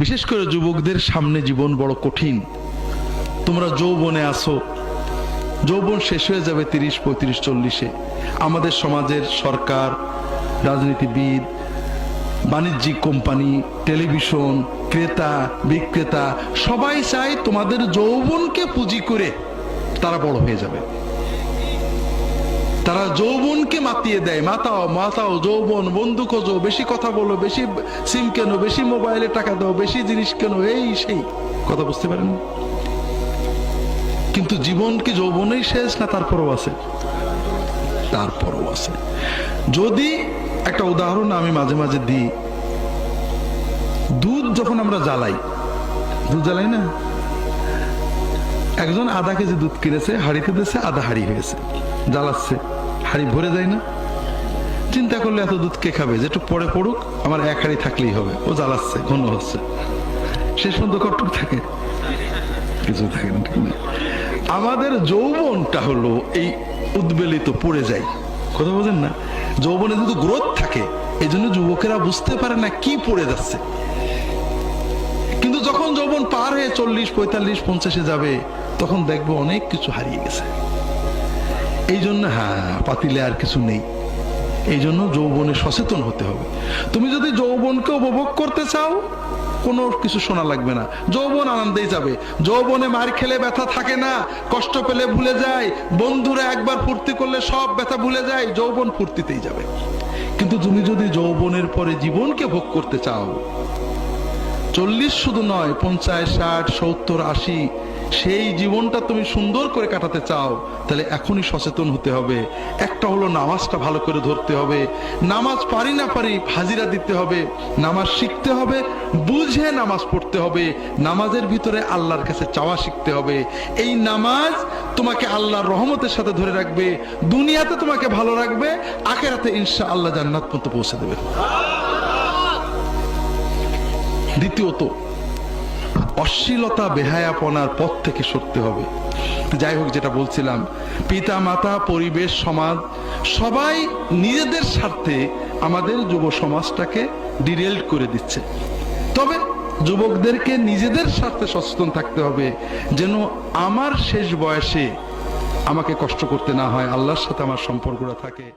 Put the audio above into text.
বিশেষ করে যুবকদের সামনে জীবন বড় কঠিন। তোমরা যৌবনে আসো, যৌবন শেষ হয়ে যাবে 30, 35, 40-এ। আমাদের সমাজের সরকার, রাজনীতিবিদ, বাণিজ্যিক কোম্পানি, টেলিভিশন, ক্রেতা বিক্রেতা সবাই চায় তোমাদের যৌবনকে পুঁজি করে তারা বড় হয়ে যাবে। তারা যৌবনকে মাতিয়ে দেয়, মাতাও মাতাও যৌবন, বন্ধু খোঁজো, বেশি কথা বলো, বেশি সিম কেনো, বেশি মোবাইলে টাকা দাও, বেশি জিনিস কেনো, এই সেই কথা বুঝতে পারেন। কিন্তু জীবন কি যৌবনেই শেষ না তারপরও আছে? তারপরও আছে। যদি একটা উদাহরণ আমি মাঝে মাঝে দিই, দুধ যখন আমরা জ্বালাই, দুধ জ্বালাই না, একজন আধা কেজি দুধ কিনেছে, হাঁড়িতে দিয়েছে, আধা হাঁড়ি হয়েছে, জ্বালাচ্ছে, হাঁড়ি ভরে যায় না? চিন্তা করলে এত দুধ কে খাবে, যেটুক পরে পড়ুক, আমার এক হাঁড়ি থাকলেই হবে। ও জ্বালাচ্ছে, ঘন হচ্ছে, শেষ পর্যন্ত কতটুক থাকে? কিছু থাকে না, ঠিক না? আমাদের যৌবনটা হলো এই উদ্বেলিত, পড়ে যায়। কথা বোঝেন না? যৌবনে যদি গ্রোথ থাকে, এই জন্য যুবকেরা বুঝতে পারে না কি পড়ে যাচ্ছে। কিন্তু যখন যৌবন পার হয়ে 40, 45, 50-এ যাবে, তখন দেখবো অনেক কিছু হারিয়ে গেছে। এই জন্য পাতিলে আর কিছু নেই। এই জন্য যৌবনে সচেতন হতে হবে। তুমি যদি যৌবনকে উপভোগ করতে চাও, কোনো কিছু শোনা লাগবে না, যৌবন আনন্দেই যাবে। যৌবনে মার খেলে ব্যথা থাকে না, কষ্ট পেলে ভুলে যায়, বন্ধুরা একবার ফুর্তি করলে সব ব্যথা ভুলে যায়, যৌবন ফুর্তিতেই যাবে। কিন্তু তুমি যদি যৌবনের পরে জীবনকে ভোগ করতে চাও, 40 শুধু নয়, 50, 60, 70, 80 সেই জীবনটা তুমি সুন্দর করে কাটাতে চাও, তাহলে এখনই সচেতন হতে হবে। একটা হলো নামাজটা ভালো করে ধরতে হবে। নামাজ পারি না পারি হাজিরা দিতে হবে, নামাজ শিখতে হবে, বুঝে নামাজ পড়তে হবে, নামাজের ভিতরে আল্লাহর কাছে চাওয়া শিখতে হবে। এই নামাজ তোমাকে আল্লাহর রহমতের সাথে ধরে রাখবে, দুনিয়াতে তোমাকে ভালো রাখবে, আখিরাতে ইনশাআল্লাহ জান্নাত পর্যন্ত পৌঁছে দেবে। দ্বিতীয়ত, অশ্লীলতা বেহায়াপনার পথ থেকে সরতে হবে। যাই হোক, যেটা বলছিলাম, পিতা মাতা, পরিবেশ, সমাজ সবাই নিজেদের স্বার্থে আমাদের যুব সমাজটাকে ডিরেল করে দিচ্ছে। তবে যুবকদেরকে নিজেদের স্বার্থে সচেতন থাকতে হবে, যেন আমার শেষ বয়সে আমাকে কষ্ট করতে না হয়, আল্লাহর সাথে আমার সম্পর্কটা থাকে।